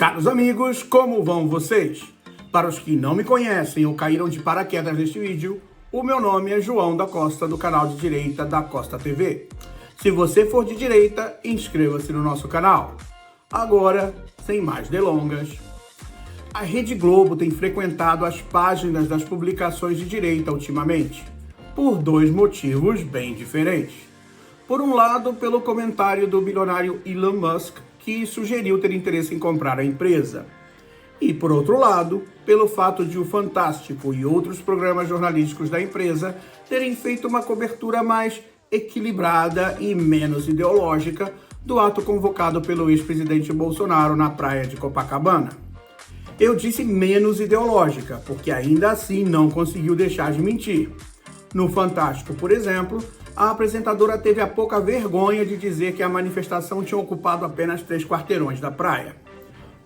Caros amigos, como vão vocês? Para os que não me conhecem ou caíram de paraquedas neste vídeo, o meu nome é João da Costa, do canal de direita da Costa TV. Se você for de direita, inscreva-se no nosso canal. Agora, sem mais delongas, a Rede Globo tem frequentado as páginas das publicações de direita ultimamente, por dois motivos bem diferentes. Por um lado, pelo comentário do bilionário Elon Musk, que sugeriu ter interesse em comprar a empresa. E, por outro lado, pelo fato de o Fantástico e outros programas jornalísticos da empresa terem feito uma cobertura mais equilibrada e menos ideológica do ato convocado pelo ex-presidente Bolsonaro na praia de Copacabana. Eu disse menos ideológica, porque ainda assim não conseguiu deixar de mentir. No Fantástico, por exemplo, a apresentadora teve a pouca vergonha de dizer que a manifestação tinha ocupado apenas 3 quarteirões da praia.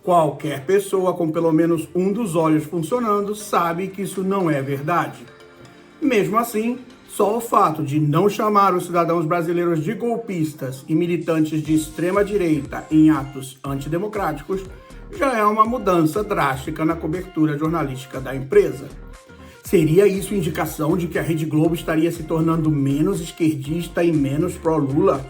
Qualquer pessoa com pelo menos um dos olhos funcionando sabe que isso não é verdade. Mesmo assim, só o fato de não chamar os cidadãos brasileiros de golpistas e militantes de extrema-direita em atos antidemocráticos já é uma mudança drástica na cobertura jornalística da empresa. Seria isso indicação de que a Rede Globo estaria se tornando menos esquerdista e menos pró-Lula?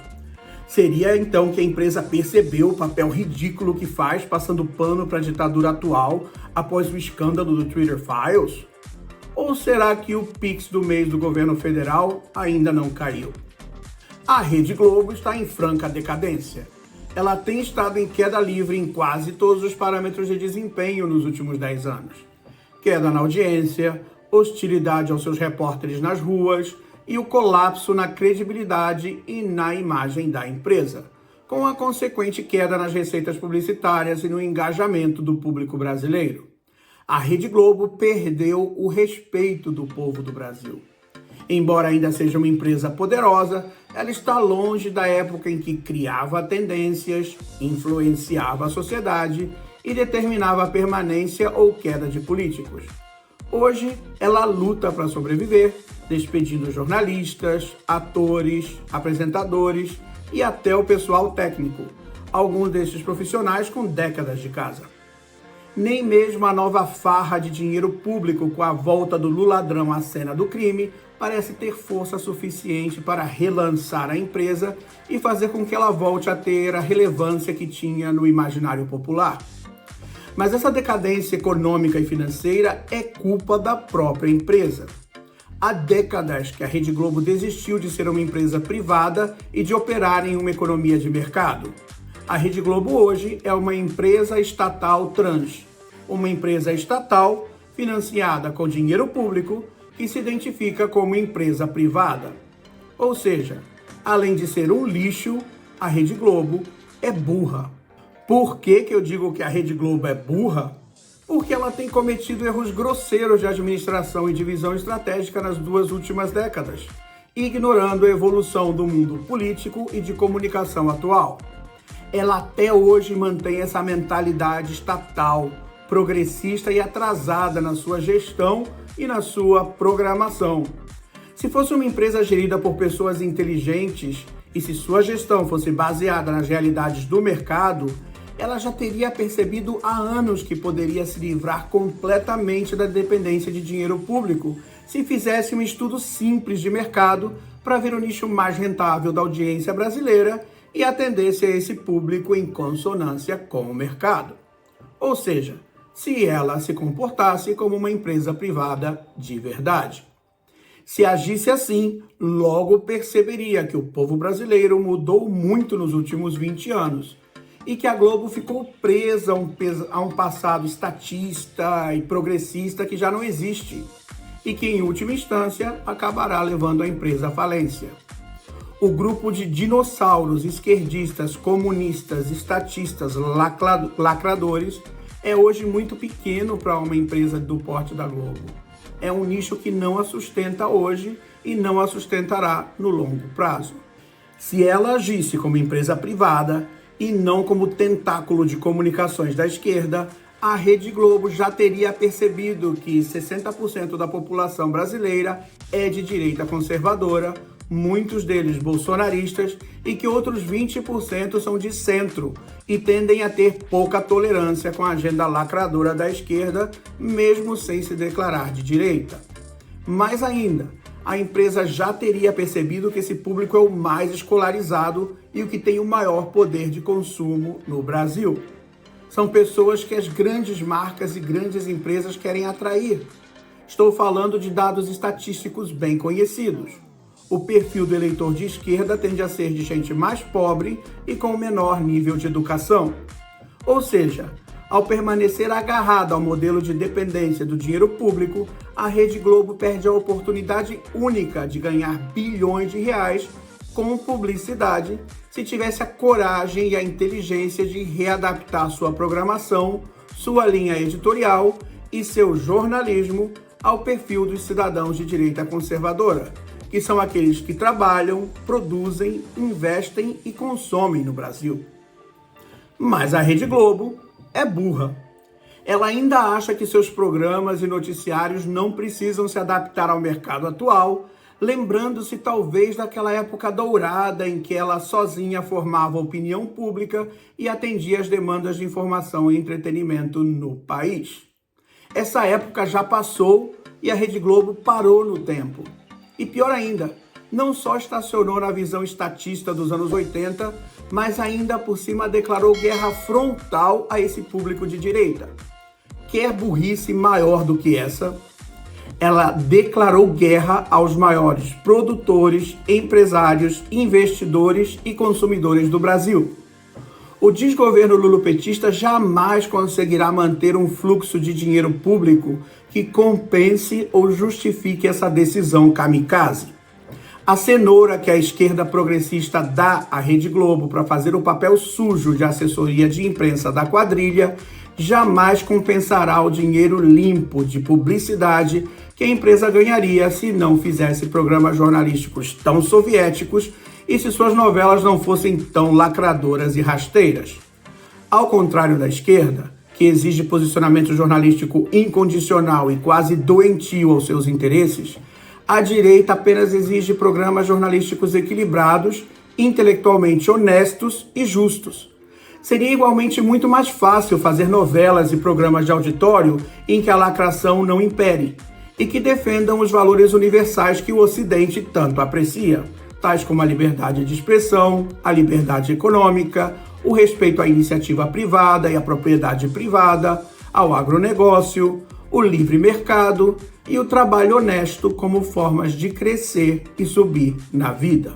Seria então que a empresa percebeu o papel ridículo que faz passando pano para a ditadura atual após o escândalo do Twitter Files? Ou será que o Pix do mês do governo federal ainda não caiu? A Rede Globo está em franca decadência. Ela tem estado em queda livre em quase todos os parâmetros de desempenho nos últimos 10 anos. Queda na audiência, hostilidade aos seus repórteres nas ruas e o colapso na credibilidade e na imagem da empresa, com a consequente queda nas receitas publicitárias e no engajamento do público brasileiro. A Rede Globo perdeu o respeito do povo do Brasil. Embora ainda seja uma empresa poderosa, ela está longe da época em que criava tendências, influenciava a sociedade e determinava a permanência ou queda de políticos. Hoje, ela luta para sobreviver, despedindo jornalistas, atores, apresentadores e até o pessoal técnico, alguns desses profissionais com décadas de casa. Nem mesmo a nova farra de dinheiro público com a volta do Luladrão à cena do crime parece ter força suficiente para relançar a empresa e fazer com que ela volte a ter a relevância que tinha no imaginário popular. Mas essa decadência econômica e financeira é culpa da própria empresa. Há décadas que a Rede Globo desistiu de ser uma empresa privada e de operar em uma economia de mercado. A Rede Globo hoje é uma empresa estatal trans, uma empresa estatal financiada com dinheiro público que se identifica como empresa privada. Ou seja, além de ser um lixo, a Rede Globo é burra. Por que eu digo que a Rede Globo é burra? Porque ela tem cometido erros grosseiros de administração e divisão estratégica nas 2 últimas décadas, ignorando a evolução do mundo político e de comunicação atual. Ela até hoje mantém essa mentalidade estatal, progressista e atrasada na sua gestão e na sua programação. Se fosse uma empresa gerida por pessoas inteligentes e se sua gestão fosse baseada nas realidades do mercado, ela já teria percebido há anos que poderia se livrar completamente da dependência de dinheiro público se fizesse um estudo simples de mercado para ver o nicho mais rentável da audiência brasileira e atendesse a esse público em consonância com o mercado. Ou seja, se ela se comportasse como uma empresa privada de verdade. Se agisse assim, logo perceberia que o povo brasileiro mudou muito nos últimos 20 anos e que a Globo ficou presa a um passado estatista e progressista que já não existe e que, em última instância, acabará levando a empresa à falência. O grupo de dinossauros esquerdistas, comunistas, estatistas, lacradores é hoje muito pequeno para uma empresa do porte da Globo. É um nicho que não a sustenta hoje e não a sustentará no longo prazo. Se ela agisse como empresa privada e não como tentáculo de comunicações da esquerda, a Rede Globo já teria percebido que 60% da população brasileira é de direita conservadora, muitos deles bolsonaristas, e que outros 20% são de centro e tendem a ter pouca tolerância com a agenda lacradora da esquerda, mesmo sem se declarar de direita. Mais ainda, a empresa já teria percebido que esse público é o mais escolarizado e o que tem o maior poder de consumo no Brasil. São pessoas que as grandes marcas e grandes empresas querem atrair. Estou falando de dados estatísticos bem conhecidos. O perfil do eleitor de esquerda tende a ser de gente mais pobre e com menor nível de educação. Ou seja, ao permanecer agarrada ao modelo de dependência do dinheiro público, a Rede Globo perde a oportunidade única de ganhar bilhões de reais com publicidade se tivesse a coragem e a inteligência de readaptar sua programação, sua linha editorial e seu jornalismo ao perfil dos cidadãos de direita conservadora, que são aqueles que trabalham, produzem, investem e consomem no Brasil. Mas a Rede Globo é burra. Ela ainda acha que seus programas e noticiários não precisam se adaptar ao mercado atual, lembrando-se talvez daquela época dourada em que ela sozinha formava a opinião pública e atendia às demandas de informação e entretenimento no país. Essa época já passou e a Rede Globo parou no tempo. E pior ainda, não só estacionou na visão estatista dos anos 80, mas ainda por cima declarou guerra frontal a esse público de direita. Quer burrice maior do que essa? Ela declarou guerra aos maiores produtores, empresários, investidores e consumidores do Brasil. O desgoverno lulopetista jamais conseguirá manter um fluxo de dinheiro público que compense ou justifique essa decisão kamikaze. A cenoura que a esquerda progressista dá à Rede Globo para fazer o papel sujo de assessoria de imprensa da quadrilha jamais compensará o dinheiro limpo de publicidade que a empresa ganharia se não fizesse programas jornalísticos tão soviéticos e se suas novelas não fossem tão lacradoras e rasteiras. Ao contrário da esquerda, que exige posicionamento jornalístico incondicional e quase doentio aos seus interesses, a direita apenas exige programas jornalísticos equilibrados, intelectualmente honestos e justos. Seria igualmente muito mais fácil fazer novelas e programas de auditório em que a lacração não impere e que defendam os valores universais que o Ocidente tanto aprecia, tais como a liberdade de expressão, a liberdade econômica, o respeito à iniciativa privada e à propriedade privada, ao agronegócio, o livre mercado e o trabalho honesto como formas de crescer e subir na vida.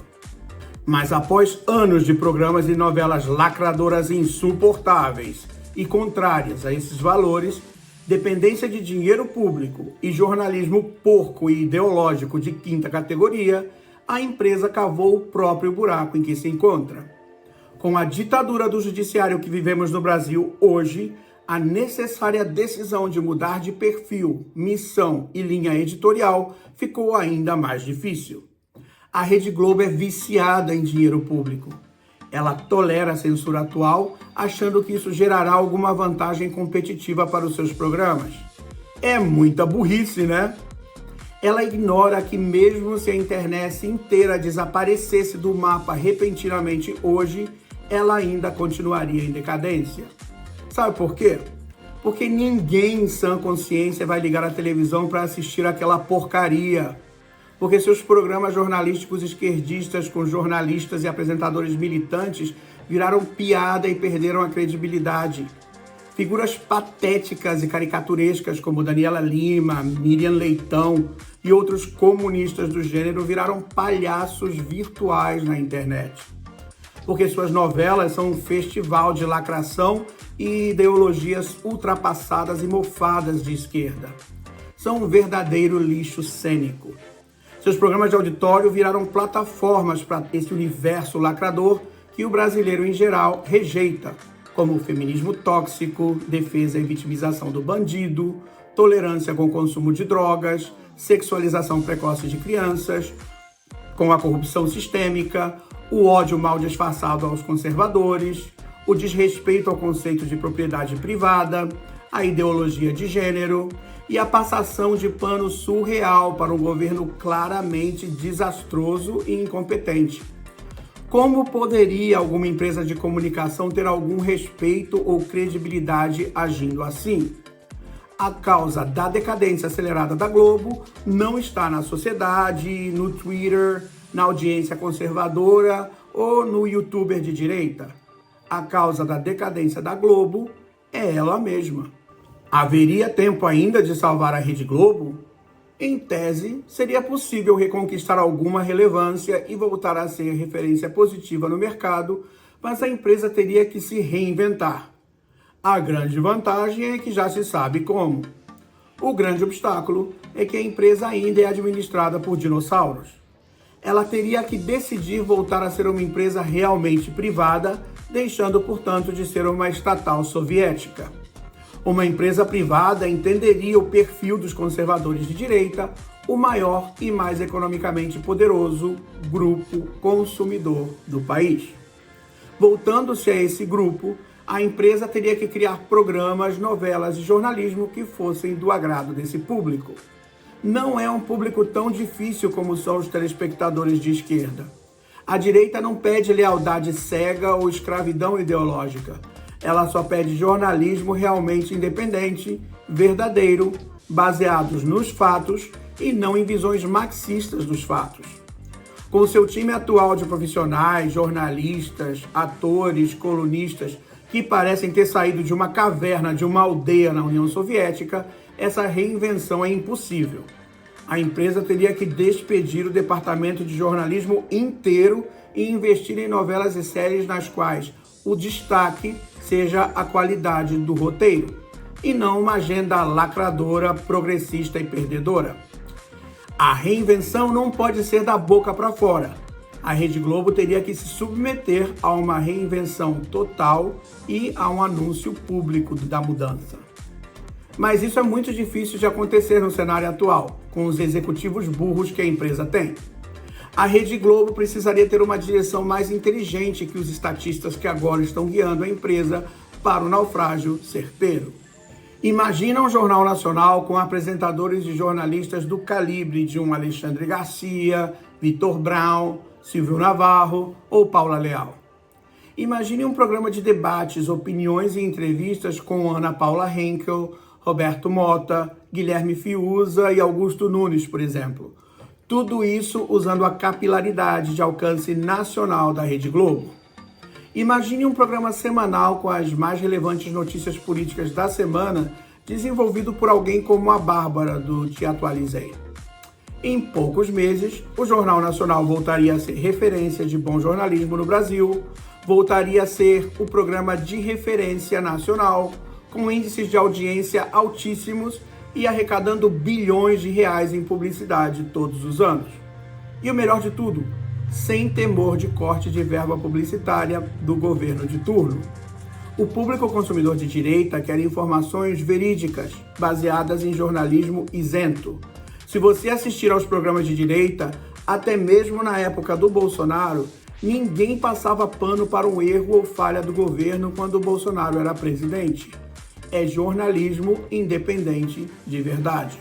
Mas após anos de programas e novelas lacradoras insuportáveis e contrárias a esses valores, dependência de dinheiro público e jornalismo porco e ideológico de quinta categoria, a empresa cavou o próprio buraco em que se encontra. Com a ditadura do judiciário que vivemos no Brasil hoje, a necessária decisão de mudar de perfil, missão e linha editorial ficou ainda mais difícil. A Rede Globo é viciada em dinheiro público. Ela tolera a censura atual, achando que isso gerará alguma vantagem competitiva para os seus programas. É muita burrice, né? Ela ignora que mesmo se a internet inteira desaparecesse do mapa repentinamente hoje, ela ainda continuaria em decadência. Sabe por quê? Porque ninguém em sã consciência vai ligar a televisão para assistir aquela porcaria. Porque seus programas jornalísticos esquerdistas com jornalistas e apresentadores militantes viraram piada e perderam a credibilidade. Figuras patéticas e caricaturescas como Daniela Lima, Miriam Leitão e outros comunistas do gênero viraram palhaços virtuais na internet. Porque suas novelas são um festival de lacração e ideologias ultrapassadas e mofadas de esquerda. São um verdadeiro lixo cênico. Seus programas de auditório viraram plataformas para esse universo lacrador que o brasileiro em geral rejeita, como o feminismo tóxico, defesa e vitimização do bandido, tolerância com o consumo de drogas, sexualização precoce de crianças, com a corrupção sistêmica, o ódio mal disfarçado aos conservadores, o desrespeito ao conceito de propriedade privada, a ideologia de gênero e a passação de pano surreal para um governo claramente desastroso e incompetente. Como poderia alguma empresa de comunicação ter algum respeito ou credibilidade agindo assim? A causa da decadência acelerada da Globo não está na sociedade, no Twitter, na audiência conservadora ou no youtuber de direita. A causa da decadência da Globo é ela mesma. Haveria tempo ainda de salvar a Rede Globo? Em tese, seria possível reconquistar alguma relevância e voltar a ser referência positiva no mercado, mas a empresa teria que se reinventar. A grande vantagem é que já se sabe como. O grande obstáculo é que a empresa ainda é administrada por dinossauros. Ela teria que decidir voltar a ser uma empresa realmente privada, deixando, portanto, de ser uma estatal soviética. Uma empresa privada entenderia o perfil dos conservadores de direita, o maior e mais economicamente poderoso grupo consumidor do país. Voltando-se a esse grupo, a empresa teria que criar programas, novelas e jornalismo que fossem do agrado desse público. Não é um público tão difícil como são os telespectadores de esquerda. A direita não pede lealdade cega ou escravidão ideológica. Ela só pede jornalismo realmente independente, verdadeiro, baseados nos fatos e não em visões marxistas dos fatos. Com seu time atual de profissionais, jornalistas, atores, colunistas, que parecem ter saído de uma caverna de uma aldeia na União Soviética, essa reinvenção é impossível. A empresa teria que despedir o departamento de jornalismo inteiro e investir em novelas e séries nas quais o destaque seja a qualidade do roteiro, e não uma agenda lacradora, progressista e perdedora. A reinvenção não pode ser da boca para fora. A Rede Globo teria que se submeter a uma reinvenção total e a um anúncio público da mudança. Mas isso é muito difícil de acontecer no cenário atual, com os executivos burros que a empresa tem. A Rede Globo precisaria ter uma direção mais inteligente que os estatistas que agora estão guiando a empresa para o naufrágio certeiro. Imagina um jornal nacional com apresentadores e jornalistas do calibre de um Alexandre Garcia, Vitor Brown, Silvio Navarro ou Paula Leal. Imagine um programa de debates, opiniões e entrevistas com Ana Paula Henkel, Roberto Mota, Guilherme Fiuza e Augusto Nunes, por exemplo. Tudo isso usando a capilaridade de alcance nacional da Rede Globo. Imagine um programa semanal com as mais relevantes notícias políticas da semana, desenvolvido por alguém como a Bárbara, do Te Atualizei. Em poucos meses, o Jornal Nacional voltaria a ser referência de bom jornalismo no Brasil, voltaria a ser o programa de referência nacional, com índices de audiência altíssimos e arrecadando bilhões de reais em publicidade todos os anos. E o melhor de tudo, sem temor de corte de verba publicitária do governo de turno. O público consumidor de direita quer informações verídicas, baseadas em jornalismo isento. Se você assistir aos programas de direita, até mesmo na época do Bolsonaro, ninguém passava pano para um erro ou falha do governo quando o Bolsonaro era presidente. É jornalismo independente de verdade.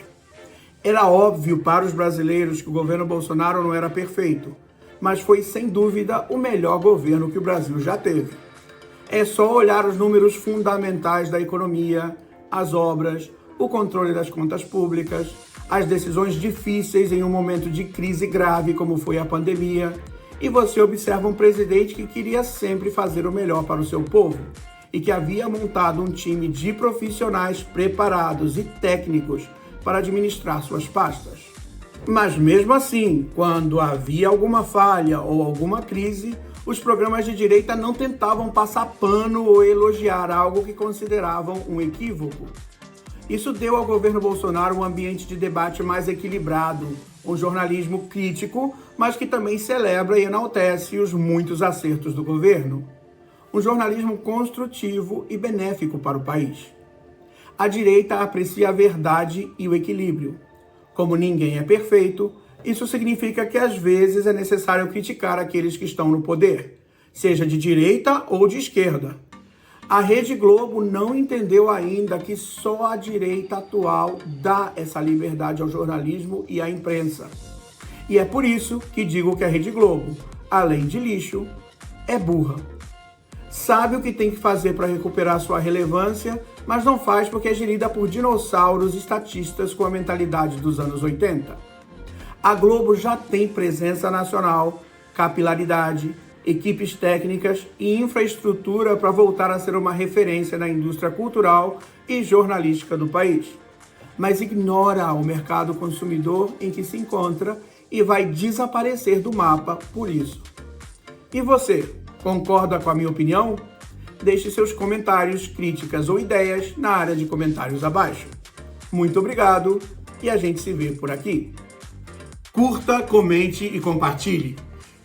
Era óbvio para os brasileiros que o governo Bolsonaro não era perfeito, mas foi sem dúvida o melhor governo que o Brasil já teve. É só olhar os números fundamentais da economia, as obras, o controle das contas públicas, as decisões difíceis em um momento de crise grave como foi a pandemia, e você observa um presidente que queria sempre fazer o melhor para o seu povo e que havia montado um time de profissionais preparados e técnicos para administrar suas pastas. Mas mesmo assim, quando havia alguma falha ou alguma crise, os programas de direita não tentavam passar pano ou elogiar algo que consideravam um equívoco. Isso deu ao governo Bolsonaro um ambiente de debate mais equilibrado, um jornalismo crítico, mas que também celebra e enaltece os muitos acertos do governo. Um jornalismo construtivo e benéfico para o país. A direita aprecia a verdade e o equilíbrio. Como ninguém é perfeito, isso significa que às vezes é necessário criticar aqueles que estão no poder, seja de direita ou de esquerda. A Rede Globo não entendeu ainda que só a direita atual dá essa liberdade ao jornalismo e à imprensa. E é por isso que digo que a Rede Globo, além de lixo, é burra. Sabe o que tem que fazer para recuperar sua relevância, mas não faz porque é gerida por dinossauros estatistas com a mentalidade dos anos 80. A Globo já tem presença nacional, capilaridade, equipes técnicas e infraestrutura para voltar a ser uma referência na indústria cultural e jornalística do país. Mas ignora o mercado consumidor em que se encontra e vai desaparecer do mapa por isso. E você, concorda com a minha opinião? Deixe seus comentários, críticas ou ideias na área de comentários abaixo. Muito obrigado e a gente se vê por aqui. Curta, comente e compartilhe.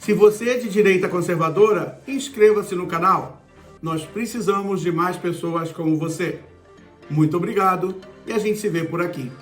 Se você é de direita conservadora, inscreva-se no canal. Nós precisamos de mais pessoas como você. Muito obrigado e a gente se vê por aqui.